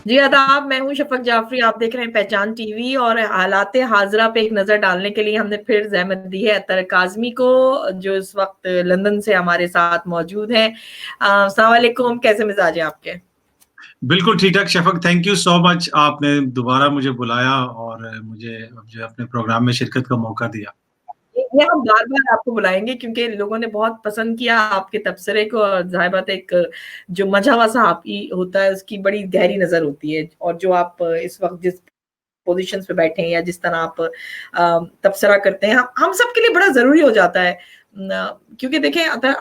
जी आदाब, मैं हूँ शफक जाफरी। आप देख रहे हैं पहचान टीवी और हालात हाजरा पे एक नजर डालने के लिए हमने फिर जहमत दी है अतर काजमी को, जो इस वक्त लंदन से हमारे साथ मौजूद हैं। अस्सलाम वालेकुम, कैसे मिजाज है आपके? बिल्कुल ठीक ठाक Shafaq, thank you so much. आपने दोबारा मुझे बुलाया और मुझे जो अपने प्रोग्राम में शिरकत का मौका दिया। ये हम बार बार आपको बुलाएंगे क्योंकि लोगों ने बहुत पसंद किया आपके तबसरे को, और जाहिर बात है, एक जो मजा वसा आप होता है उसकी बड़ी गहरी नजर होती है, और जो आप इस वक्त जिस पोजीशंस पे बैठे हैं या जिस तरह आप तबसरा करते हैं, हम सबके लिए बड़ा जरूरी हो जाता है। क्योंकि देखें, अगर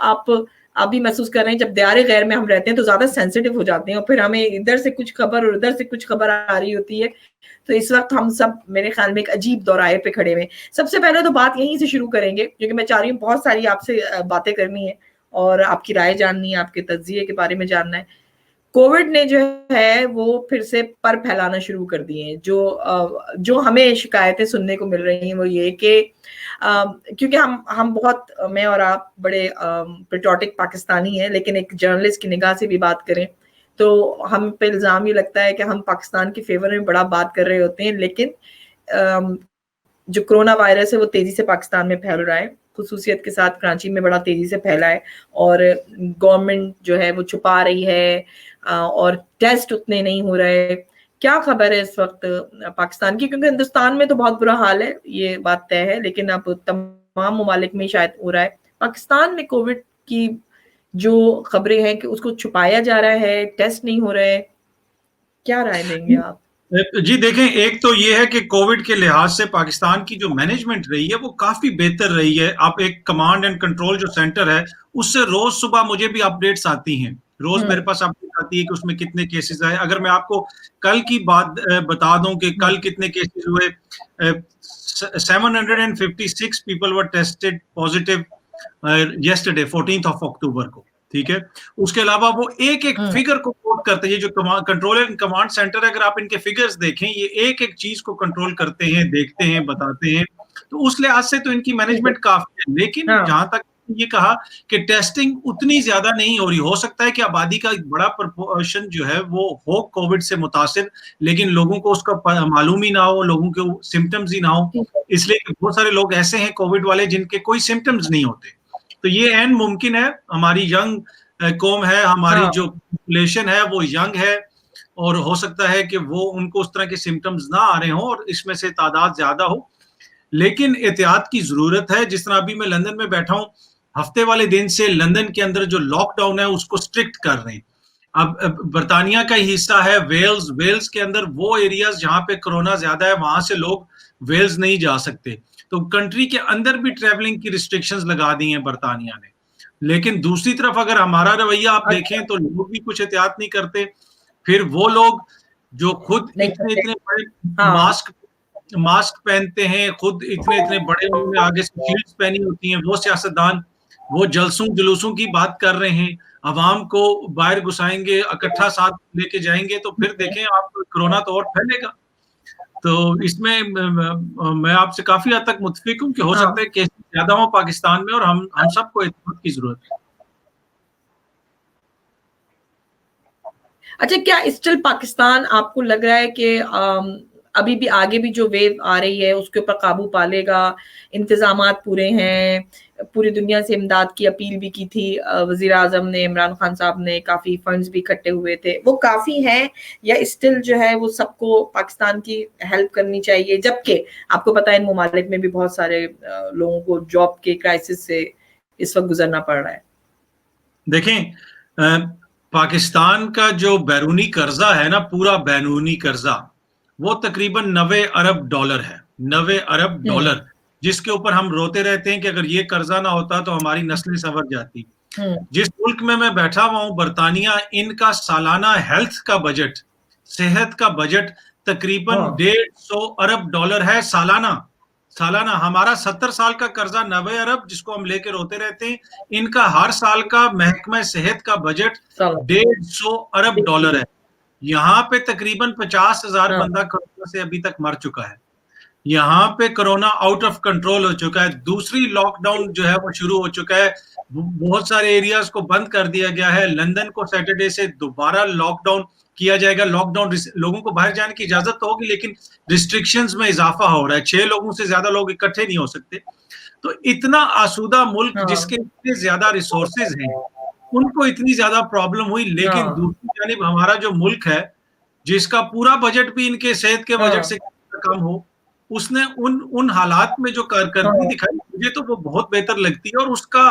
आप भी महसूस कर रहे हैं, जब दियारे गैर में हम रहते हैं तो ज्यादा सेंसिटिव हो जाते हैं, और फिर हमें इधर से कुछ खबर और उधर से कुछ खबर आ रही होती है। तो इस वक्त हम सब मेरे ख्याल में एक अजीब दौराहे पे खड़े हुए। सबसे पहले तो बात यहीं से शुरू करेंगे, क्योंकि मैं चाह रही हूँ बहुत सारी आपसे बातें करनी है और आपकी राय जाननी है, आपके तज्जिए के बारे में जानना है। कोविड ने जो है वो फिर से पर फैलाना शुरू कर दिए हैं। जो हमें शिकायतें सुनने को मिल रही हैं वो ये कि क्योंकि हम बहुत, मैं और आप बड़े पेट्रियोटिक पाकिस्तानी हैं, लेकिन एक जर्नलिस्ट की निगाह से भी बात करें तो हम पे इल्जाम ये लगता है कि हम पाकिस्तान के फेवर में बड़ा बात कर रहे होते हैं, लेकिन जो कोरोना वायरस है वो तेजी से पाकिस्तान में फैल रहा है, खुसूसियत के साथ कराची में बड़ा तेजी से फैला है, और गवर्नमेंट जो है वो छुपा रही है, और टेस्ट उतने नहीं हो रहे। क्या खबर है इस वक्त पाकिस्तान की? क्योंकि हिंदुस्तान में तो बहुत बुरा हाल है, ये बात तय है, लेकिन अब तमाम ममालिक में शायद हो रहा है। पाकिस्तान में कोविड की जो खबरें हैं कि उसको छुपाया जा रहा है, टेस्ट नहीं हो रहे, क्या राय देंगे आप? जी देखें, एक तो ये है कि कोविड के लिहाज से पाकिस्तान की जो मैनेजमेंट रही है वो काफी बेहतर रही है। आप एक कमांड एंड कंट्रोल जो सेंटर है उससे रोज सुबह मुझे भी अपडेट्स आती हैं, रोज मेरे पास अपडेट आती है कि उसमें कितने केसेस आए। अगर मैं आपको कल की बात बता दूं कि कल कितने केसेस हुए, 756 people were tested positive yesterday 14th of October को, ठीक है। उसके अलावा वो एक एक फिगर को कोट करते हैं, जो कंट्रोल एंड कमांड सेंटर है, अगर आप इनके फिगर्स देखें, ये एक एक चीज को कंट्रोल करते हैं, देखते हैं, बताते हैं। तो उस लिहाज से तो इनकी मैनेजमेंट काफी है। लेकिन जहां तक ये कहा कि टेस्टिंग उतनी ज्यादा नहीं हो रही, हो सकता है कि आबादी का एक बड़ा प्रपोर्शन जो है वो हो कोविड से मुतासिर, लेकिन लोगों को उसका मालूम ही ना हो, लोगों के सिम्टम्स ही ना हो, इसलिए बहुत सारे लोग ऐसे हैं कोविड वाले जिनके कोई सिम्टम्स नहीं होते। तो ये एन मुमकिन है, हमारी यंग कौम है, हमारी जो पॉपुलेशन है वो यंग है, और हो सकता है कि वो उनको उस तरह के सिम्टम्स ना आ रहे हों और इसमें से तादाद ज्यादा हो। लेकिन एहतियात की जरूरत है। जिस तरह अभी मैं लंदन में बैठा हूं, हफ्ते वाले दिन से लंदन के अंदर जो लॉकडाउन है उसको स्ट्रिक्ट कर रहे हैं। अब बर्तानिया का ही हिस्सा है वेल्स, वेल्स के अंदर वो एरियाज जहां पे कोरोना ज्यादा है वहां से लोग वेल्स नहीं जा सकते, तो कंट्री के अंदर भी ट्रेवलिंग की रिस्ट्रिक्शंस लगा दी हैं बर्तानिया ने। लेकिन दूसरी तरफ अगर हमारा रवैया आप देखें तो लोग भी कुछ एहतियात नहीं करते। फिर वो लोग जो खुद इतने इतने बड़े मास्क मास्क पहनते हैं, खुद इतने इतने बड़े, उन्होंने आगे से शील्ड्स पहनी होती हैं, वो सियासतदान वो जलसों जुलूसों की बात कर रहे हैं, अवाम को बाहर घुसाएंगे, इकट्ठा साथ लेके जाएंगे, तो फिर देखें आप कोरोना तो और फैलेगा। तो इसमें मैं आपसे काफी हद तक मुत्फिक हूँ कि हो सकता है केस ज्यादा हो पाकिस्तान में, और हम सबको एहतियात की जरूरत है। अच्छा, क्या स्टिल पाकिस्तान आपको लग रहा है कि अभी भी आगे भी जो वेव आ रही है उसके ऊपर काबू पा लेगा? इंतजामात पूरे हैं, पूरी दुनिया से इमदाद की अपील भी की थी वजीर आजम ने, इमरान खान साहब ने, काफी फंड्स भी इकट्ठे हुए थे, वो काफी हैं या स्टिल जो है वो सबको पाकिस्तान की हेल्प करनी चाहिए? जबकि आपको पता है इन ममालिक में भी बहुत सारे लोगों को जॉब के क्राइसिस से इस वक्त गुजरना पड़ रहा है। देखें, पाकिस्तान का जो बैरूनी कर्जा है ना, पूरा बैरूनी कर्जा, वो तकरीबन 90 अरब डॉलर है। 90 अरब डॉलर, जिसके ऊपर हम रोते रहते हैं कि अगर ये कर्जा ना होता तो हमारी नस्लें संवर जाती। जिस मुल्क में मैं बैठा हुआ हूं, बर्तानिया, इनका सालाना हेल्थ का बजट, सेहत का बजट तकरीबन 150 अरब डॉलर है सालाना। सालाना हमारा 70 साल का कर्जा 90 अरब, जिसको हम लेके रोते रहते हैं, इनका हर साल का महकमा सेहत का बजट 150 अरब डॉलर है। यहाँ पे तकरीबन 50,000 बंदा कोरोना से अभी तक मर चुका है। यहाँ पे कोरोना आउट ऑफ कंट्रोल हो चुका है। दूसरी लॉकडाउन जो है वो शुरू हो चुका है, बहुत सारे एरियाज को बंद कर दिया गया है। लंदन को सैटरडे से दोबारा लॉकडाउन किया जाएगा लॉकडाउन, लोगों को बाहर जाने की इजाजत तो होगी, लेकिन रिस्ट्रिक्शंस में इजाफा हो रहा है, 6 लोगों से ज्यादा लोग इकट्ठे नहीं हो सकते। तो इतना आसूदा मुल्क हाँ, जिसके इतने ज्यादा रिसोर्सेज हैं, उनको इतनी ज्यादा प्रॉब्लम हुई, लेकिन हाँ, दूसरी जानिब हमारा जो मुल्क है, जिसका पूरा बजट भी इनके सेहत के बजट हाँ, से कम हो, उसने उन उन हालात में जो कारकर्दगी हाँ, दिखाई, मुझे तो वो बहुत बेहतर लगती है। और उसका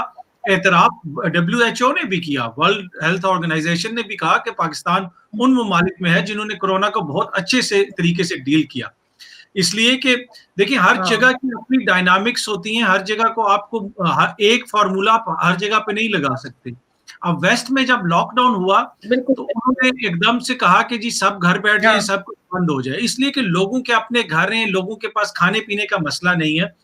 एतराफ WHO ने भी किया, वर्ल्ड हेल्थ ऑर्गेनाइजेशन ने भी कहा कि पाकिस्तान उन ममालिक में है जिन्होंने कोरोना को बहुत अच्छे से तरीके से डील किया। इसलिए कि देखिए, हर हाँ, जगह की अपनी डायनामिक्स होती हैं, हर जगह को आपको एक फार्मूला हर जगह पे नहीं लगा सकते। अब वेस्ट में जब लॉकडाउन हुआ, बिल्कुल तो सही। उन्होंने एकदम से कहा कि जी सब घर बैठ जाएं, हाँ, सब कुछ बंद हो जाए, इसलिए कि लोगों के अपने घर हैं, लोगों के पास खाने पीने का मसला नहीं है।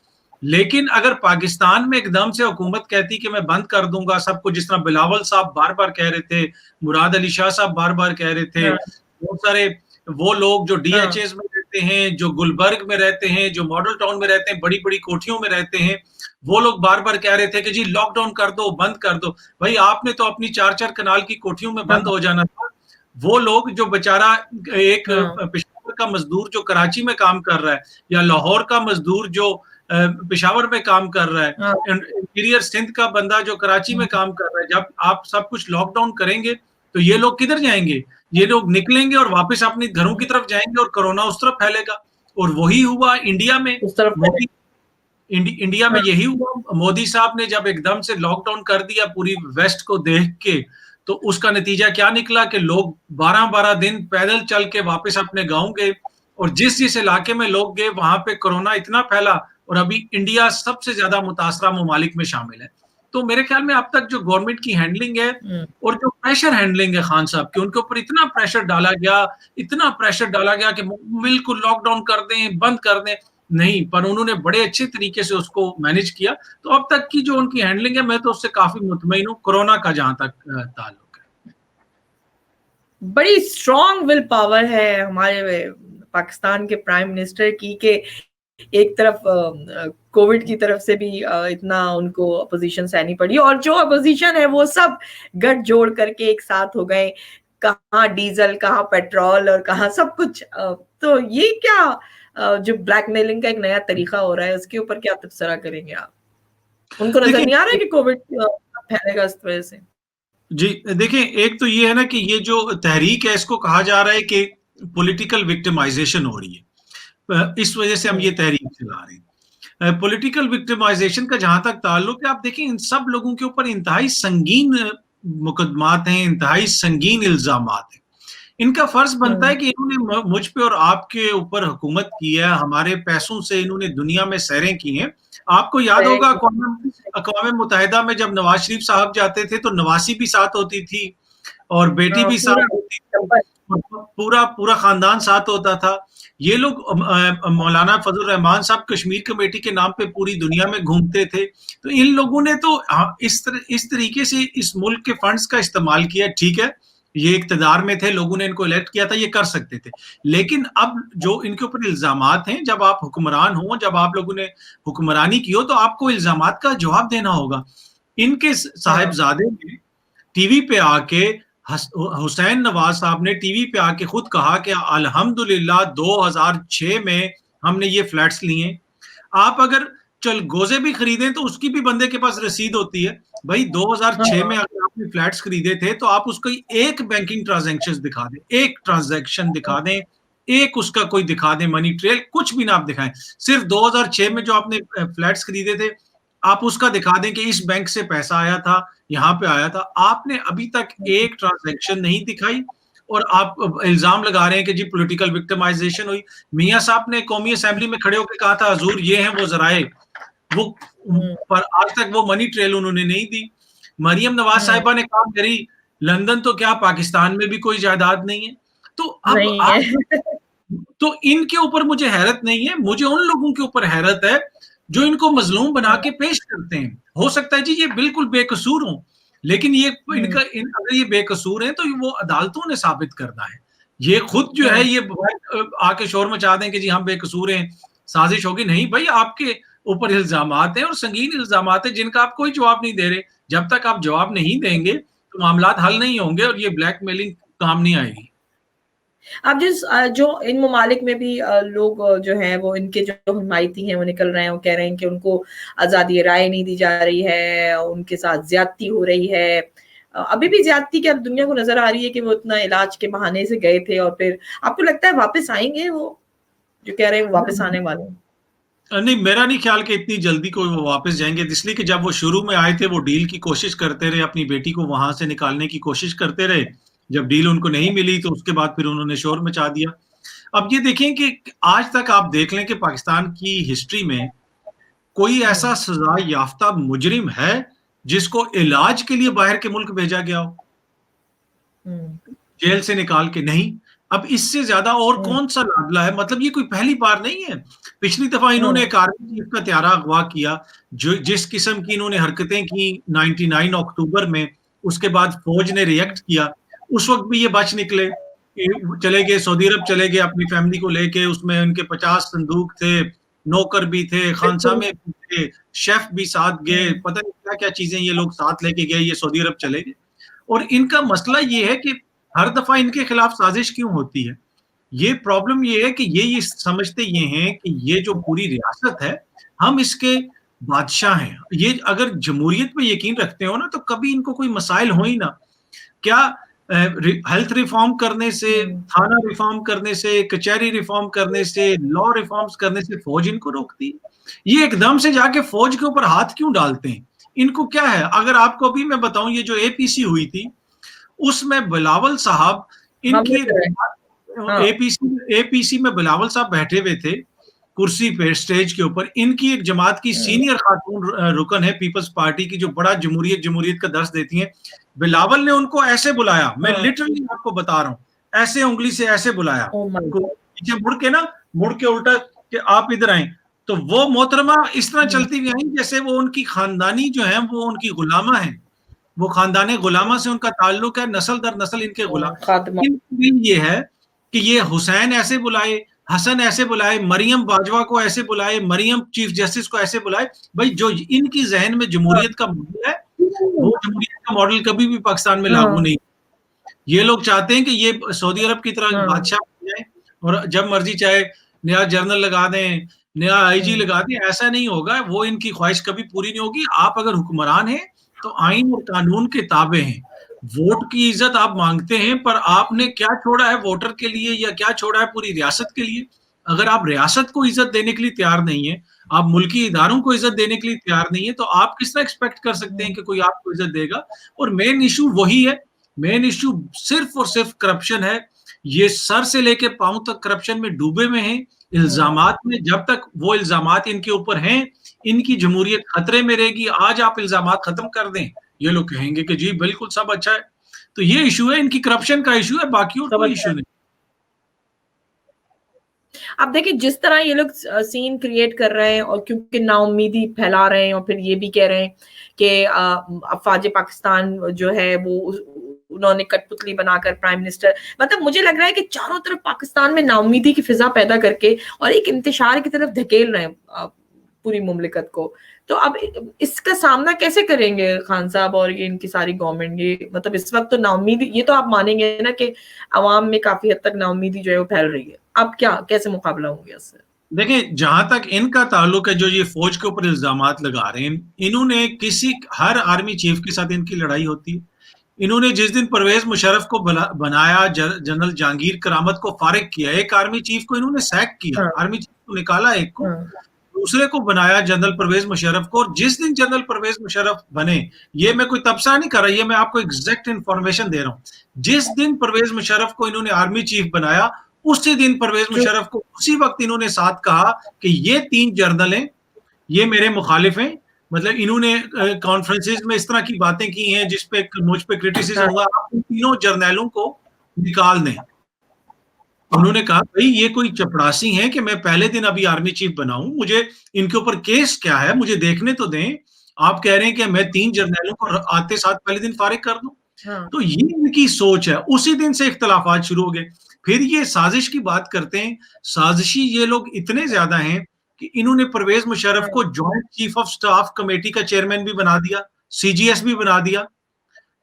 लेकिन अगर पाकिस्तान में एकदम से हुकूमत कहती कि मैं बंद कर दूंगा सब कुछ, जिस तरह बिलावल साहब बार बार कह रहे थे, मुराद अली शाह साहब बार बार कह रहे थे, हाँ, बहुत सारे वो लोग जो हाँ, DHS में रहते हैं, जो गुलबर्ग में रहते हैं, जो मॉडल टाउन में रहते हैं, बड़ी बड़ी कोठियों में रहते हैं, वो लोग बार बार कह रहे थे कि जी लॉकडाउन कर दो, बंद कर दो। भाई आपने तो अपनी 4-4 कनाल की कोठियों में बंद हाँ, हो जाना था। वो लोग जो बेचारा एक हाँ, पेशावर का मजदूर जो कराची में काम कर रहा है, या लाहौर का मजदूर जो पेशावर में काम कर रहा है, हाँ, इंटीरियर सिंध का बंदा जो कराची में काम कर रहा है, जब आप सब कुछ लॉकडाउन करेंगे तो ये लोग किधर जाएंगे? ये लोग निकलेंगे और वापस अपने घरों की तरफ जाएंगे, और कोरोना उस तरफ फैलेगा। और वही हुआ इंडिया में। उस तरफ पहले। मोदी इंडिया में हाँ, यही हुआ। मोदी साहब ने जब एकदम से लॉकडाउन कर दिया पूरी वेस्ट को देख के, तो उसका नतीजा क्या निकला कि लोग 12-12 दिन पैदल चल के वापस अपने गांव गए, और जिस जिस इलाके में लोग गए वहां पे कोरोना इतना फैला, और अभी इंडिया सबसे ज्यादा मुतासरा ममालिक में शामिल है। तो मेरे ख्याल में अब तक जो गवर्नमेंट की हैंडलिंग है, हुँ, और जो प्रेशर हैंडलिंग है खान साहब की, उनके ऊपर इतना प्रेशर डाला गया, इतना प्रेशर डाला गया कि बिल्कुल लॉकडाउन कर दें, बंद कर दें। नहीं, पर उन्होंने बड़े अच्छे तरीके से उसको मैनेज किया। तो अब तक की जो उनकी हैंडलिंग है, मैं तो उससे काफी मुतमईन हूँ, कोरोना का जहां तक ताल्लुक है। बड़ी स्ट्रॉन्ग विल पावर है हमारे पाकिस्तान के प्राइम मिनिस्टर की, कि एक तरफ कोविड की तरफ से भी इतना उनको अपोजिशन सहनी पड़ी, और जो अपोजिशन है वो सब गठ जोड़ करके एक साथ हो गए, कहाँ डीजल, कहाँ पेट्रोल, और कहाँ सब कुछ। तो ये क्या जो ब्लैकमेलिंग का एक नया तरीका हो रहा है, उसके ऊपर क्या तबसरा करेंगे आप? उनको नजर नहीं आ रहा है देखिए कि कोविड फैलेगा इस वजह से? जी, देखिए एक तो ये है ना कि ये जो तहरीक है, इसको कहा जा रहा है कि पॉलिटिकल विक्टिमाइजेशन हो रही है, इस वजह से हम हम्म, ये तहरीक चला रहे हैं। पॉलिटिकल विक्टिमाइजेशन का जहां तक ताल्लुक है, आप देखिए इन सब लोगों के ऊपर इंतहाई संगीन मुकदमात हैं, इंतहाई संगीन इल्जामात हैं। इनका फर्ज बनता है हम्म, कि इन्होंने मुझ पे और आपके ऊपर हुकूमत की है, हमारे पैसों से इन्होंने दुनिया में सैरें की हैं। आपको याद होगा अक़वाम मुत्तहिदा में जब नवाज शरीफ साहब जाते थे, तो नवासी भी साथ होती थी, और बेटी हाँ, भी पूरा साथ होती थी, चंबल। पूरा पूरा खानदान साथ होता था। ये लोग मौलाना फजल रहमान साहब कश्मीर कमेटी के नाम पे पूरी दुनिया में घूमते थे। तो इन लोगों ने तो इस तरीके से इस मुल्क के फंड्स का इस्तेमाल किया। ठीक है, ये इक्तदार में थे, लोगों ने इनको इलेक्ट किया था, ये कर सकते थे। लेकिन अब जो इनके ऊपर इल्जामात हैं, जब आप हुक्मरान हो, जब आप लोगों ने हुक्मरानी की हो, तो आपको इल्जामात का जवाब देना होगा। इनके हाँ, साहिबजादे ने टीवी पे आके, हुसैन नवाज साहब ने टीवी पे आके खुद कहा कि अल्हम्दुलिल्लाह 2006 में हमने ये फ्लैट्स लिए। आप अगर चलगोजे भी खरीदें तो उसकी भी बंदे के पास रसीद होती है। भाई 2006 में हाँ, अगर आपने फ्लैट्स खरीदे थे, तो आप उसको एक बैंकिंग ट्रांजैक्शन दिखा दें, एक ट्रांजैक्शन दिखा दें, एक उसका कोई दिखा दें मनी ट्रेल, कुछ भी ना आप दिखाएं। सिर्फ 2006 में जो आपने फ्लैट्स खरीदे थे, आप उसका दिखा दें कि इस बैंक से पैसा आया था, यहाँ पे आया था। आपने अभी तक एक ट्रांजैक्शन नहीं दिखाई, और आप इल्जाम लगा रहे हैं कि जी पॉलिटिकल विक्टिमाइजेशन हुई। मियां साहब ने कौमी असेंबली में खड़े होकर कहा था, हजूर ये हैं वो जराए, वो हम्म, पर आज तक वो मनी ट्रेल उन्होंने नहीं दी। मरियम नवाज हम्म, साहिबा ने काम करी, लंदन तो क्या पाकिस्तान में भी कोई जायदाद नहीं है। तो अब नहीं है। आप, तो इनके ऊपर मुझे हैरत नहीं है, मुझे उन लोगों के ऊपर हैरत है जो इनको मजलूम बना हाँ, के पेश करते हैं। हो सकता है जी ये बिल्कुल बेकसूर हो, लेकिन ये हम्म, अगर ये बेकसूर है, तो वो अदालतों ने साबित करना है। ये खुद जो है हम्म, ये आके शोर मचा दें कि जी हम बेकसूर हैं, साजिश होगी। नहीं भाई, आपके ऊपर इल्जामात हैं, और संगीन इल्जामात हैं, जिनका आप कोई जवाब नहीं दे रहे। जब तक आप जवाब नहीं देंगे, तो मामलात हल नहीं होंगे, और ये ब्लैकमेलिंग काम नहीं आएगी। अब जो इन ममालिक में भी लोग जो हैं वो इनके जो हिमायती हैं वो निकल रहे हैं, वो कह रहे हैं कि उनको आज़ादी राय नहीं दी जा रही है, उनके साथ ज़्यादती हो रही है। अभी भी ज़्यादती क्या दुनिया को नज़र आ रही है कि वो इतना इलाज के बहाने से गए थे और फिर आपको लगता है वापस आएँगे वो? जो कह रहे हैं वो वापस आने वाले हैं। नहीं, मेरा नहीं ख्याल कि इतनी जल्दी कोई वो वापस जाएँगे, इसलिए कि जब वो शुरू में आए थे, वो डील की कोशिश करते रहे, अपनी बेटी को वहाँ से निकालने की कोशिश करते रहे। जब डील उनको नहीं मिली, तो उसके बाद फिर उन्होंने शोर मचा दिया। अब ये देखें कि आज तक आप देख लें कि पाकिस्तान की हिस्ट्री में कोई ऐसा सज़ा याफ्ता मुजरिम है, जिसको इलाज के लिए बाहर के मुल्क भेजा गया हो? जेल से निकाल के नहीं। अब इससे ज़्यादा और कौन-सा लाडला है? मतलब ये कोई पहली बार नहीं है। पिछली दफ़ा इन्होंने एक आर्मी चीफ का त्यारा अगवा किया, जो जिस किस्म की इन्होंने हरकतें की 99 अक्टूबर में, उसके बाद फ़ौज ने रिएक्ट किया। उस वक़्त भी ये बच निकले, चले गए सऊदी अरब चले गए अपनी फैमिली को लेके, उसमें उनके 50 संदूक थे, नौकर भी थे, खानसामे भी थे, शेफ़ भी साथ गए, पता नहीं क्या-क्या चीज़ें ये लोग साथ लेके गए, ये सऊदी अरब चले गए। और इनका मसला ये है कि हर दफ़ा इनके खिलाफ साज़िश क्यों होती है? ये प्रॉब्लम ये है कि ये समझते ये हैं कि ये जो पूरी रियासत है, हम इसके बादशाह हैं। ये अगर जमहूरियत पे यकीन रखते हो ना, तो कभी इनको कोई मसाइल हो ही ना। क्या हेल्थ रिफॉर्म करने से, थाना रिफॉर्म करने से, कचहरी रिफॉर्म करने से, लॉ रिफॉर्म्स करने से फौज इनको रोकती है? ये एकदम से जाके फौज के ऊपर हाथ क्यों डालते हैं? इनको क्या है? अगर आपको अभी मैं बताऊं, ये जो एपीसी हुई थी, उसमें बिलावल साहब, इनकी एपीसी एपीसी में बिलावल साहब बैठे हुए थे कुर्सी पे, स्टेज के ऊपर। इनकी एक जमात की सीनियर खातून रुकन है पीपल्स पार्टी की, जो बड़ा जमहूरियत जमहूरियत का दर्स देती हैं। बिलावल ने उनको ऐसे बुलाया, मैं लिटरली आपको बता रहा हूँ, ऐसे उंगली से ऐसे बुलाया, पीछे मुड़ के उल्टा कि आप इधर आए। तो वो मोहतरमा इस तरह चलती हुई आई जैसे वो उनकी खानदानी जो है वो उनकी गुलामा है, वो खानदाने गुलामा से उनका ताल्लुक है, नस्ल दर नस्ल इनके गुलाम। ये है कि ये हुसैन ऐसे बुलाए, हसन ऐसे बुलाए, मरियम बाजवा को ऐसे बुलाए, मरियम चीफ जस्टिस को ऐसे बुलाए। भाई जो इनकी ज़हन में जमहूरियत का मॉडल है, वो जमहूरियत का मॉडल कभी भी पाकिस्तान में लागू नहीं। ये लोग चाहते हैं कि ये सऊदी अरब की तरह बादशाह बन जाए और जब मर्जी चाहे नया जनरल लगा दें, नया आईजी लगा दें। ऐसा नहीं होगा, वो इनकी ख्वाहिश कभी पूरी नहीं होगी। आप अगर हुक्मरान हैं, तो आइन और कानून के ताबे हैं। वोट की इज्जत आप मांगते हैं, पर आपने क्या छोड़ा है वोटर के लिए, या क्या छोड़ा है पूरी रियासत के लिए? अगर आप रियासत को इज्जत देने के लिए तैयार नहीं है, आप मुल्की इदारों को इज्जत देने के लिए तैयार नहीं है, तो आप किस तरह एक्सपेक्ट कर सकते हैं कि कोई आपको इज्जत देगा? और मेन इशू वही है, मेन इशू सिर्फ और सिर्फ करप्शन है। ये सर से लेके पांव तक करप्शन में डूबे में हैं, इल्जामात में। जब तक वो इल्जामात इनके ऊपर हैं, इनकी जमहूरियत खतरे में रहेगी। आज आप इल्जामात खत्म कर दें, ये लोग कहेंगे कि जी बिल्कुल सब अच्छा है। तो ये इशू है, इनकी करप्शन का इशू है, बाकी और कोई इशू नहीं। अब देखिए जिस तरह ये लोग सीन क्रिएट कर रहे हैं और क्योंकि नाउम्मीदी फैला रहे हैं और फिर ये भी कह रहे हैं कि अफवाज पाकिस्तान जो है वो उन्होंने कठपुतली बनाकर प्राइम मिनिस्टर, मतलब मुझे लग रहा है कि चारों तरफ पाकिस्तान में नाउम्मीदी की फिजा पैदा करके और एक इंतशार की तरफ धकेल रहे हैं पूरी मुमलिकत को। तो अब इसका सामना कैसे करेंगे खान साहब और ये इनकी सारी गवर्नमेंट? ये मतलब इस वक्त तो नाउम्मीदी, ये तो आप मानेंगे ना कि अवाम में काफी हद तक नाउम्मीदी जो है वो फैल रही है। अब क्या कैसे मुकाबला होंगे इससे? देखिए, जहां तक इनका ताल्लुक है, जो ये फौज के ऊपर इल्जामात लगा रहे हैं, इन्होंने हर आर्मी चीफ के साथ इनकी लड़ाई होती है। इन्होंने जिस दिन परवेज मुशर्रफ को बनाया, जनरल जहांगीर करामत को फारिग किया, एक आर्मी चीफ को इन्होंने सैक किया, आर्मी चीफ को निकाला एक को, दूसरे को बनाया जनरल परवेज मुशर्रफ को। और जिस दिन जनरल परवेज मुशर्रफ बने, ये मैं कोई तबसरा नहीं कर रहा, ये मैं आपको एग्जैक्ट इंफॉर्मेशन दे रहा हूँ। जिस दिन परवेज मुशर्रफ को इन्होंने आर्मी चीफ बनाया, उसी दिन परवेज मुशर्रफ को उसी वक्त इन्होंने साथ कहा कि ये 3 जर्नल हैं, ये मेरे मुखालिफ हैं। मतलब इन्होंने कॉन्फ्रेंसेस में इस तरह की बातें की हैं जिस पे मुझ पे क्रिटिसिज्म हुआ, आप इन तीनों जर्नैलों को निकाल दें। उन्होंने कहा भाई ये कोई चपड़ासी हैं कि मैं पहले दिन अभी आर्मी चीफ बनाऊं, मुझे इनके ऊपर केस क्या है मुझे देखने तो दें। आप कह रहे हैं कि मैं 3 जर्नैलों को आते साथ पहले दिन फारिग कर दूं। तो ये इनकी सोच है। उसी दिन से इख्तलाफात शुरू हो गए। फिर ये साजिश की बात करते हैं। साजिशी ये लोग इतने ज्यादा हैं कि इन्होंने परवेज मुशर्रफ को joint chief of staff committee का चेयरमैन भी बना दिया, सीजीएस भी बना दिया।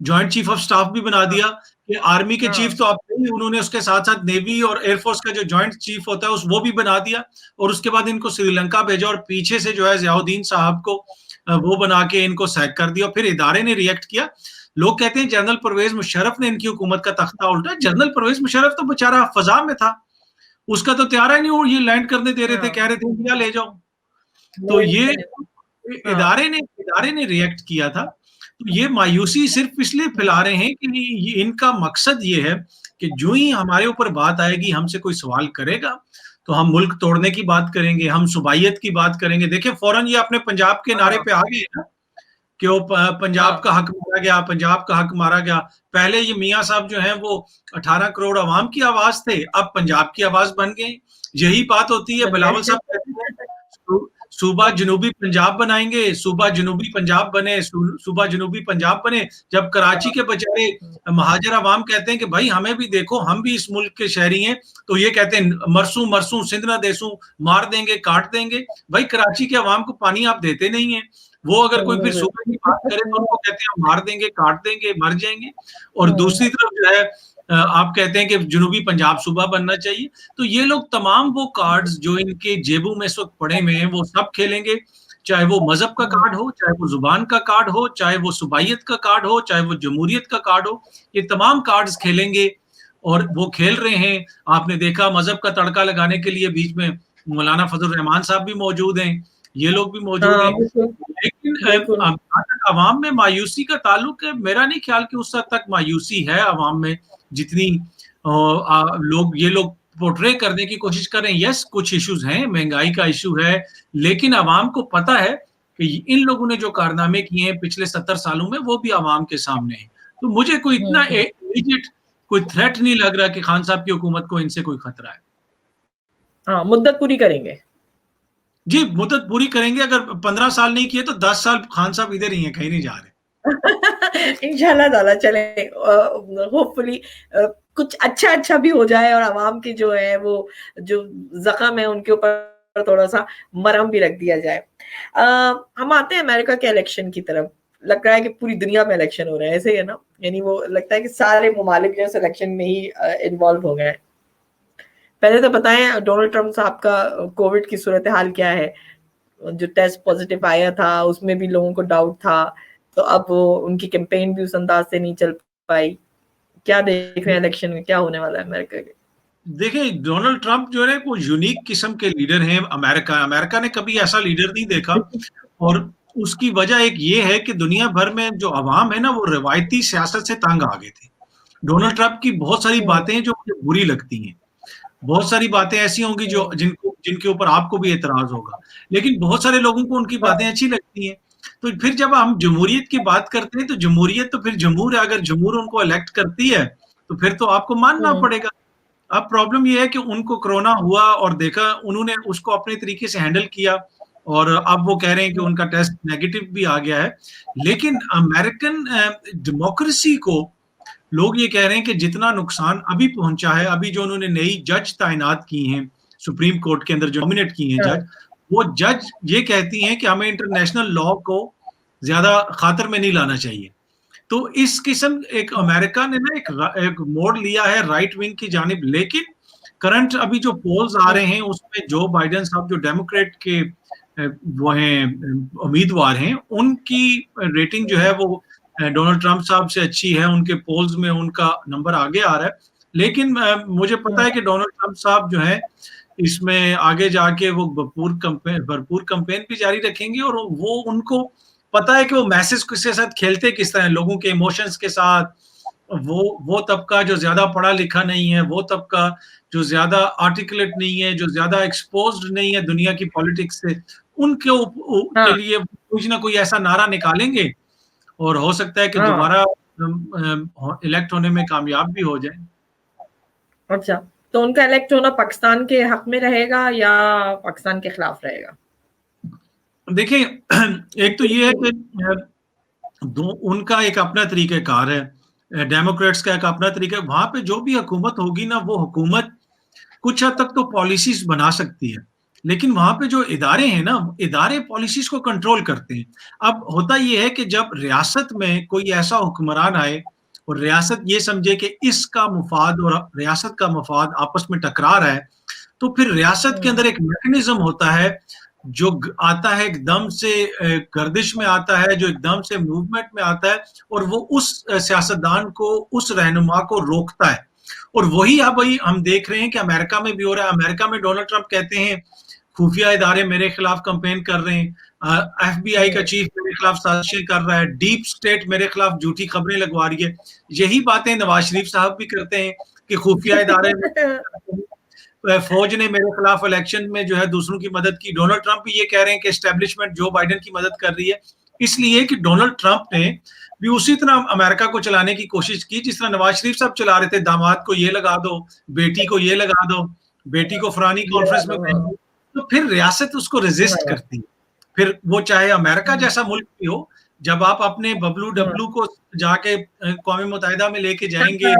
जॉइंट चीफ ऑफ स्टाफ भी बना दिया कि आर्मी के चीफ हाँ। तो आप नहीं, उन्होंने उसके साथ साथ नेवी और एयरफोर्स का जो जॉइंट चीफ होता है उस वो भी बना दिया, और उसके बाद इनको श्रीलंका भेजा और पीछे से जो है ज़ियाउद्दीन साहब को वो बना के इनको सैक कर दिया। फिर इदारे ने रिएक्ट किया। लोग कहते हैं जनरल परवेज मुशर्रफ ने इनकी हुकूमत का तख्ता उल्टा। जनरल परवेज मुशर्रफ तो बेचारा फजा में था, उसका तो त्यारा ही नहीं, वो ये लैंड करने दे रहे थे, हाँ। कह रहे थे इंडिया ले जाओ। तो वो ये हाँ। इदारे ने रिएक्ट किया था। तो ये मायूसी सिर्फ इसलिए फैला रहे हैं कि इनका मकसद ये है कि जो ही हमारे ऊपर बात आएगी, हमसे कोई सवाल करेगा तो हम मुल्क तोड़ने की बात करेंगे, हम सुबाइयत की बात करेंगे। देखिए फौरन ये अपने पंजाब के नारे हाँ। पे आ गए ना कि वो पंजाब हाँ। का हक मारा गया, पंजाब का हक मारा गया। पहले ये मियाँ साहब जो हैं वो 18 करोड़ अवाम की आवाज थे, अब पंजाब की आवाज बन गए। यही बात होती है, बन बिलावल गए। साहब कहते हैं सूबा जनूबी पंजाब बनाएंगे, सूबा जनूबी पंजाब बने, सूबा जनूबी पंजाब बने। जब कराची के बेचारे महाजर अवाम कहते हैं कि भाई हमें भी देखो, हम भी इस मुल्क के शहरी हैं, तो ये कहते हैं मरसू मरसू सिंध ना देसू, मार देंगे काट देंगे। भाई कराची के अवाम को पानी आप देते नहीं है, वो अगर कोई फिर सूबे की बात करे तो उनको कहते हैं मार देंगे काट देंगे मर जाएंगे। और दूसरी तरफ जो है आप कहते हैं कि जनूबी पंजाब सूबा बनना चाहिए। तो ये लोग तमाम वो कार्ड्स जो इनके जेबों में इस वक्त पड़े हुए हैं वो सब खेलेंगे, चाहे वो मजहब का कार्ड हो, चाहे वो जुबान का कार्ड हो, चाहे वो सुबाइयत का कार्ड हो, चाहे वो जमहूरियत का कार्ड हो। ये तमाम कार्ड्स खेलेंगे और वो खेल रहे हैं। आपने देखा मजहब का तड़का लगाने के लिए बीच में मौलाना फजल रहमान साहब भी मौजूद हैं, ये लोग भी मौजूद हाँ, हैं। बिल्कुल। लेकिन बिल्कुल। जहाँ तक अवाम में मायूसी का ताल्लुक है, मेरा नहीं ख्याल कि उस हद तक मायूसी है अवाम में जितनी ये लोग पोर्ट्रे करने की कोशिश कर रहे हैं। यस, कुछ इश्यूज हैं, महंगाई का इशू है, लेकिन अवाम को पता है कि इन लोगों ने जो कारनामे किए हैं पिछले 70 सालों में वो भी अवाम के सामने है। तो मुझे कोई इतना इमीडिएट कोई थ्रेट नहीं लग रहा कि खान साहब की हुकूमत को इनसे कोई खतरा है। हाँ, मुद्दत पूरी करेंगे। जी, मुद्दत पूरी करेंगे। अगर 15 साल नहीं किए तो 10 साल खान साहब इधर ही हैं, कहीं नहीं जा रहे। इंशाल्लाह ताला चले, होपफुली कुछ अच्छा भी हो जाए और आवाम की जो है वो जो जख्म है उनके ऊपर थोड़ा सा मरहम भी रख दिया जाए। हम आते हैं अमेरिका के इलेक्शन की तरफ। लग रहा है कि पूरी दुनिया में इलेक्शन हो रहे हैं, ऐसे ही है ना? यानी वो लगता है कि सारे ममालिक जो है इलेक्शन में ही इन्वॉल्व हो गए हैं। पहले तो बताएं डोनाल्ड ट्रंप साहब का कोविड की सूरत हाल क्या है? जो टेस्ट पॉजिटिव आया था उसमें भी लोगों को डाउट था, तो अब वो उनकी कैंपेन भी उस अंदाज से नहीं चल पाई। क्या देख रहे हैं इलेक्शन में क्या होने वाला है अमेरिका के? देखिए डोनाल्ड ट्रंप जो है वो यूनिक किस्म के लीडर हैं। अमेरिका ने कभी ऐसा लीडर नहीं देखा, और उसकी वजह एक ये है कि दुनिया भर में जो अवाम है ना वो रिवायती सियासत से तंग आ गए थे। डोनाल्ड ट्रंप की बहुत सारी बातें जो मुझे बुरी लगती हैं, बहुत सारी बातें ऐसी होंगी जो जिनके ऊपर आपको भी एतराज होगा, लेकिन बहुत सारे लोगों को उनकी बातें अच्छी लगती हैं। तो फिर जब हम जमहूरियत की बात करते हैं तो जमहूरियत तो फिर जमहूर है, अगर जमहूर उनको इलेक्ट करती है तो फिर तो आपको मानना पड़ेगा। अब प्रॉब्लम ये है कि उनको कोरोना हुआ और देखा, उन्होंने उसको अपने तरीके से हैंडल किया, और अब वो कह रहे हैं कि उनका टेस्ट नेगेटिव भी आ गया है। लेकिन अमेरिकन डेमोक्रेसी को लोग ये कह रहे हैं कि जितना नुकसान अभी पहुंचा है, अभी जो उन्होंने नई जज तैनात की हैं सुप्रीम कोर्ट के अंदर, जो नॉमिनेट की हैं जज, वो जज ये कहती हैं कि हमें इंटरनेशनल लॉ को ज्यादा खातर में नहीं लाना चाहिए। तो इस किस्म एक अमेरिका ने ना एक मोड़ लिया है राइट विंग की जानिब। लेकिन करंट अभी जो पोल्स आ रहे हैं उसमें जो बाइडेन साहब जो डेमोक्रेट के वो हैं उम्मीदवार हैं, उनकी रेटिंग जो है वो डोनाल्ड ट्रंप साहब से अच्छी है। उनके पोल्स में उनका नंबर आगे आ रहा है। लेकिन मुझे पता है कि डोनाल्ड ट्रंप साहब जो है इसमें आगे जाके वो भरपूर कंपेन भी जारी रखेंगे, और वो उनको पता है कि वो मैसेज किसके साथ खेलते किस तरह, लोगों के इमोशंस के साथ। वो तबका जो ज्यादा पढ़ा लिखा नहीं है, वो तबका जो ज्यादा आर्टिकुलेट नहीं है, जो ज्यादा एक्सपोज्ड नहीं है दुनिया की पॉलिटिक्स से, उनके के लिए कुछ ना कोई ऐसा नारा निकालेंगे और हो सकता है कि दोबारा इलेक्ट होने में कामयाब भी हो जाए। अच्छा, तो उनका इलेक्ट होना पाकिस्तान के हक में रहेगा या पाकिस्तान के खिलाफ रहेगा? देखिए एक तो ये है कि उनका एक अपना तरीक़ाकार है, डेमोक्रेट्स का एक अपना तरीका है। वहां पे जो भी हुकूमत होगी ना, वो हुकूमत कुछ हद तक तो पॉलिसीज बना सकती है, लेकिन वहां पे जो इदारे हैं ना, इदारे पॉलिसीज को कंट्रोल करते हैं। अब होता ये है कि जब रियासत में कोई ऐसा हुक्मरान आए और रियासत ये समझे कि इसका मुफाद और रियासत का मुफाद आपस में टकरा रहा है, तो फिर रियासत के अंदर एक मैकेनिज्म होता है जो आता है एकदम से गर्दिश में आता है, जो एकदम से मूवमेंट में आता है, और वो उस सियासतदान को, उस रहनुमा को रोकता है। और वही अब हम देख रहे हैं कि अमेरिका में भी हो रहा है। अमेरिका में डोनाल्ड ट्रंप कहते हैं खुफिया इदारे मेरे खिलाफ कंपेन कर रहे हैं, FBI का चीफ मेरे खिलाफ साजिशें कर रहा है, डीप स्टेट मेरे खिलाफ झूठी खबरें लगवा रही है। यही बातें नवाज शरीफ साहब भी करते हैं कि खुफिया इदारे फौज ने मेरे खिलाफ इलेक्शन में जो है दूसरों की मदद की। डोनाल्ड ट्रंप भी ये कह रहे हैं कि एस्टेब्लिशमेंट जो बाइडेन की मदद कर रही है, इसलिए कि डोनाल्ड ट्रंप ने भी उसी तरह अमेरिका को चलाने की कोशिश की जिस तरह नवाज शरीफ साहब चला रहे थे। दामाद को ये लगा दो, बेटी को ये लगा दो, बेटी को फलानी कॉन्फ्रेंस में भेज दो, तो फिर रियासत उसको रेजिस्ट करती है। फिर वो चाहे अमेरिका जैसा मुल्क भी हो, जब आप अपने बबलू डब्लू को जाके कौम मुत्तहिदा में लेके जाएंगे,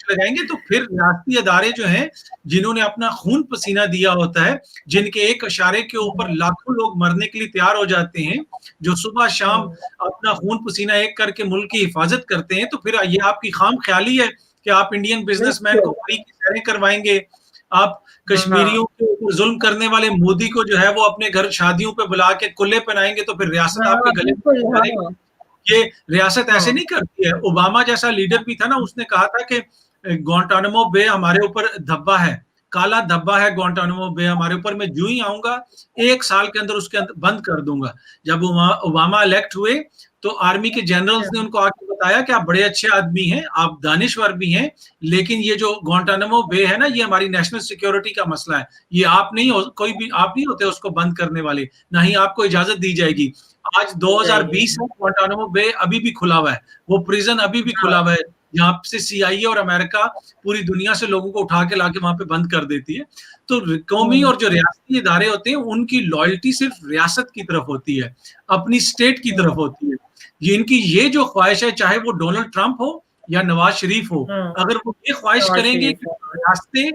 लगाएंगे, तो फिर रियासती अदारे जो हैं, जिन्होंने अपना खून पसीना दिया होता है, जिनके एक इशारे के ऊपर लाखों लोग मरने के लिए तैयार हो जाते हैं, जो सुबह शाम अपना खून पसीना एक करके मुल्क की हिफाजत करते हैं, तो फिर ये आपकी खाम ख्याली है कि आप इंडियन बिजनेसमैन को फ्री की सैरें करवाएंगे, आप कश्मीरियों के ऊपर जुल्म करने वाले मोदी को जो है वो अपने घर शादियों पे बुला के कुल्ले पहनाएंगे, तो फिर रियासत आपके गले। ये रियासत ऐसे नहीं करती है। ओबामा जैसा लीडर भी था ना, उसने कहा था कि ग्वांटानामो बे हमारे ऊपर धब्बा है, काला धब्बा है ग्वांटानामो बे हमारे ऊपर, मैं जो ही आऊंगा 1 साल के अंदर उसके अंदर बंद कर दूंगा। जब ओबामा इलेक्ट हुए तो आर्मी के जनरल्स ने उनको आके बताया कि आप बड़े अच्छे आदमी हैं, आप दानिश्वर भी हैं, लेकिन ये जो ग्वांटानामो बे है ना, ये हमारी नेशनल सिक्योरिटी का मसला है, ये आप नहीं हो, कोई भी आप नहीं होते उसको बंद करने वाले, ना ही आपको इजाजत दी जाएगी। आज 2020 है, ग्वांटानामो बे अभी भी खुला हुआ है, वो प्रिजन अभी भी खुला हुआ है, जहां से CIA और अमेरिका पूरी दुनिया से लोगों को उठा के लाके वहां पे बंद कर देती है। तो कौमी और जो रियासती इदारे होते हैं, उनकी लॉयल्टी सिर्फ रियासत की तरफ होती है, अपनी स्टेट की तरफ होती है। इनकी ये जो ख्वाहिश है, चाहे वो डोनाल्ड ट्रंप हो या नवाज शरीफ हो, अगर वो ये ख्वाहिश करेंगे कि रियासतें,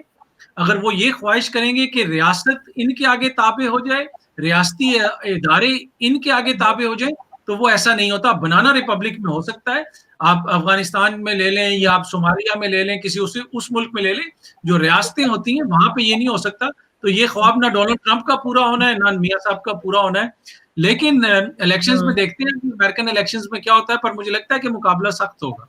अगर वो ये ख्वाहिश करेंगे कि रियासत इनके आगे ताबे हो जाए, रियासती इदारे इनके आगे ताबे हो जाए, तो वो ऐसा नहीं होता। बनाना रिपब्लिक में हो सकता है, आप अफगानिस्तान में ले लें या आप सोमालिया में ले लें, किसी उस मुल्क में ले लें, जो रियासतें होती हैं वहां पे ये नहीं हो सकता। तो ये ख्वाब ना डोनाल्ड ट्रंप का पूरा होना है, ना मियां साहब का पूरा होना है। लेकिन इलेक्शंस में देखते हैं कि अमेरिकन इलेक्शंस में क्या होता है, पर मुझे लगता है कि मुकाबला सख्त होगा।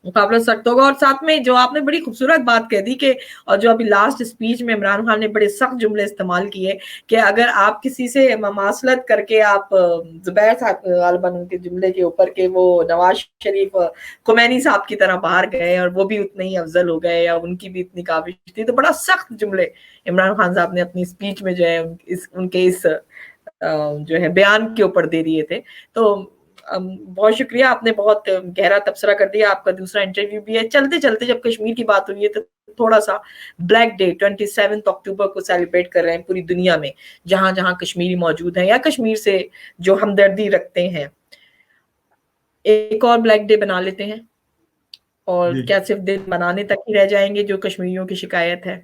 मुकाबला सख्त होगा। और साथ में जो आपने बड़ी खूबसूरत बात कह दी कि, और जो अभी लास्ट स्पीच में इमरान खान ने बड़े सख्त जुमले इस्तेमाल किए कि अगर आप किसी से ममासलत करके आप जुबैर साहब गालिबन उनके जुमले के ऊपर के वो नवाज शरीफ खुमैनी साहब की तरह बाहर गए और वो भी उतने ही अफजल हो गए या उनकी भी इतनी काबिश थी, तो बड़ा सख्त जुमले इमरान खान साहब ने अपनी स्पीच में जो है उनके इस जो है बयान के ऊपर दे दिए थे। तो बहुत शुक्रिया, आपने बहुत गहरा तबसरा कर दिया। आपका दूसरा इंटरव्यू भी है। चलते चलते जब कश्मीर की बात हुई है तो थोड़ा सा ब्लैक डे 27 अक्टूबर को सेलिब्रेट कर रहे हैं पूरी दुनिया में, जहां जहां कश्मीरी मौजूद हैं या कश्मीर से जो हमदर्दी रखते हैं। एक और ब्लैक डे बना लेते हैं, और क्या सिर्फ दिन मनाने तक ही रह जाएंगे जो कश्मीरियों की शिकायत है?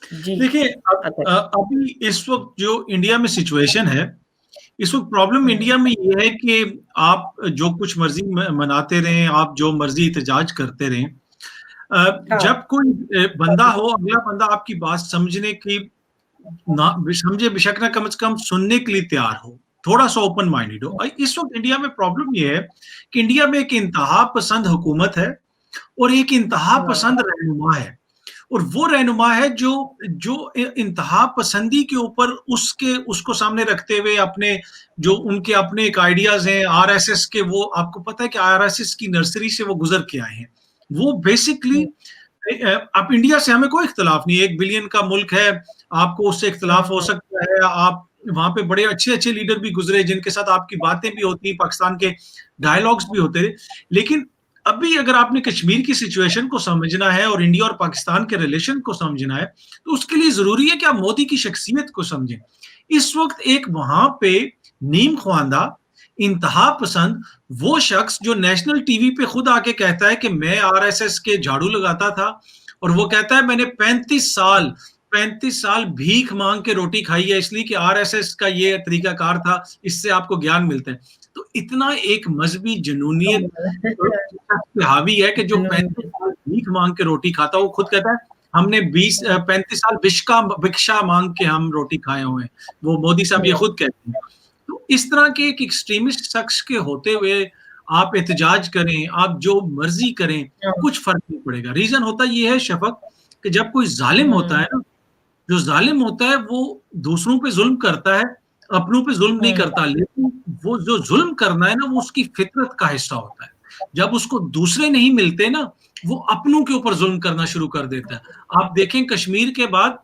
जी देखिए, अभी इस वक्त जो इंडिया में सिचुएशन है, इस वक्त प्रॉब्लम इंडिया में ये है कि आप जो कुछ मर्जी मनाते रहें, आप जो मर्जी एहतजाज करते रहें, जब कोई बंदा हो, अगला बंदा आपकी बात समझने की समझे बेशक ना, कम से कम सुनने के लिए तैयार हो, थोड़ा सा ओपन माइंडेड हो। इस वक्त इंडिया में प्रॉब्लम ये है कि इंडिया में एक इंतहा पसंद हुकूमत है और एक इंतहा पसंद रहनुमा है, और वो रहनुमा है जो इंतहा पसंदी के ऊपर उसको सामने रखते हुए अपने जो उनके अपने एक आइडियाज हैं RSS के, वो आपको पता है कि RSS की नर्सरी से वो गुजर के आए हैं। वो बेसिकली, आप इंडिया से हमें कोई इख्तलाफ नहीं, 1 बिलियन का मुल्क है, आपको उससे इख्तलाफ हो सकता है, आप वहां पे बड़े अच्छे अच्छे लीडर भी गुजरे जिनके साथ आपकी बातें भी होती, पाकिस्तान के डायलॉग्स भी होते रहे। लेकिन अभी अगर आपने कश्मीर की सिचुएशन को समझना है और इंडिया और पाकिस्तान के रिलेशन को समझना है, तो उसके लिए जरूरी है कि आप मोदी की शख्सियत को समझें। इस वक्त एक वहां पे नीम ख्वांदा इंतहा पसंद वो शख्स जो नेशनल टीवी पे खुद आके कहता है कि मैं RSS के झाड़ू लगाता था, और वो कहता है मैंने 35 साल 35 साल भीख मांग के रोटी खाई है, इसलिए कि आरएसएस का ये तरीकाकार था, इससे आपको ज्ञान मिलते हैं। तो इतना एक मजहबी जुनूनियत पे हावी है कि जो 35 साल भीख मांग के रोटी खाता, वो खुद कहता है हमने 35 साल भिक्षा मांग के हम रोटी खाए हुए हैं। वो मोदी साहब ये खुद कहते हैं। तो इस तरह के एक एक्सट्रीमिस्ट शख्स के होते हुए आप एहतजाज करें, आप जो मर्जी करें, कुछ फर्क नहीं पड़ेगा। रीजन होता ये है शफक कि जब कोई जालिम होता है ना, जो जालिम होता है वो दूसरों पे जुल्म करता है, अपनों पे जुल्म नहीं करता, लेकिन वो जो जुल्म करना है ना, वो उसकी फितरत का हिस्सा होता है। जब उसको दूसरे नहीं मिलते ना, वो अपनों के ऊपर जुल्म करना शुरू कर देता है। आप देखें कश्मीर के बाद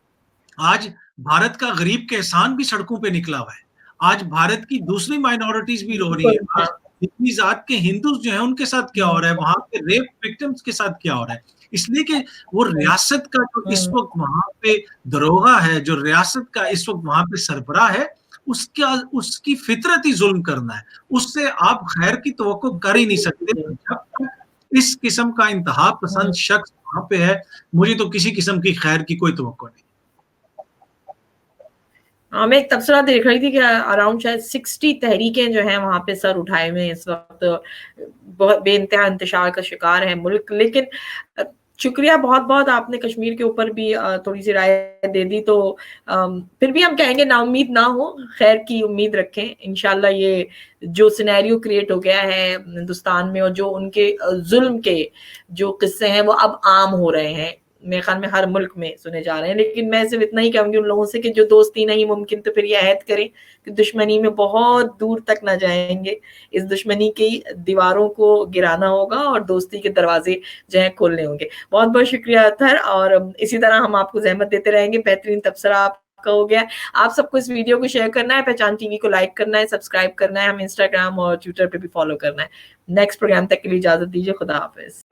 आज भारत का गरीब के एहसान भी सड़कों पे निकला हुआ है। आज भारत की दूसरी माइनॉरिटीज भी रो रही है। आज इतनी जात के हिंदू जो हैं उनके साथ क्या हो रहा है, वहां के रेप विक्टिम्स के साथ क्या हो रहा है। इसलिए कि वो रियासत का जो इस वक्त वहां पे दरोगा है, जो रियासत का इस वक्त वहां पे सरबराह है, उसकी फितरत ही जुल्म करना है। उससे आप खैर की तवक्को कर ही नहीं सकते। जब तक इस किस्म का इंतहा पसंद शख्स वहां पे है, मुझे तो किसी किस्म की खैर की कोई तवक्को नहीं। मैं एक तबसरा देख रही थी कि अराउंड शायद 60 तहरीकें जो हैं वहाँ पे सर उठाए हुए हैं इस वक्त, बहुत बेइंतहा इंतशार का शिकार है मुल्क। लेकिन शुक्रिया बहुत-बहुत, आपने कश्मीर के ऊपर भी थोड़ी सी राय दे दी। तो फिर भी हम कहेंगे नाउम्मीद ना हो, खैर की उम्मीद रखें। इंशाल्लाह ये जो सिनेरियो क्रिएट हो गया है हिंदुस्तान में और जो उनके जुल्म के जो किस्से हैं वो अब आम हो रहे हैं, मेरे ख्याल में हर मुल्क में सुने जा रहे हैं। लेकिन मैं सिर्फ इतना ही कहूंगी उन लोगों से कि जो दोस्ती नहीं मुमकिन, तो फिर ये अहद करें कि दुश्मनी में बहुत दूर तक ना जाएंगे। इस दुश्मनी की दीवारों को गिराना होगा और दोस्ती के दरवाजे जो है खोलने होंगे। बहुत बहुत शुक्रिया अतहर, और इसी तरह हम आपको जहमत देते रहेंगे। बेहतरीन तबसरा आपका हो गया। आप सबको इस वीडियो को शेयर करना है, पहचान टीवी को लाइक करना है, सब्सक्राइब करना है, हम इंस्टाग्राम और ट्विटर पे भी फॉलो करना है। नेक्स्ट प्रोग्राम तक के लिए इजाजत दीजिए। खुदा हाफिज।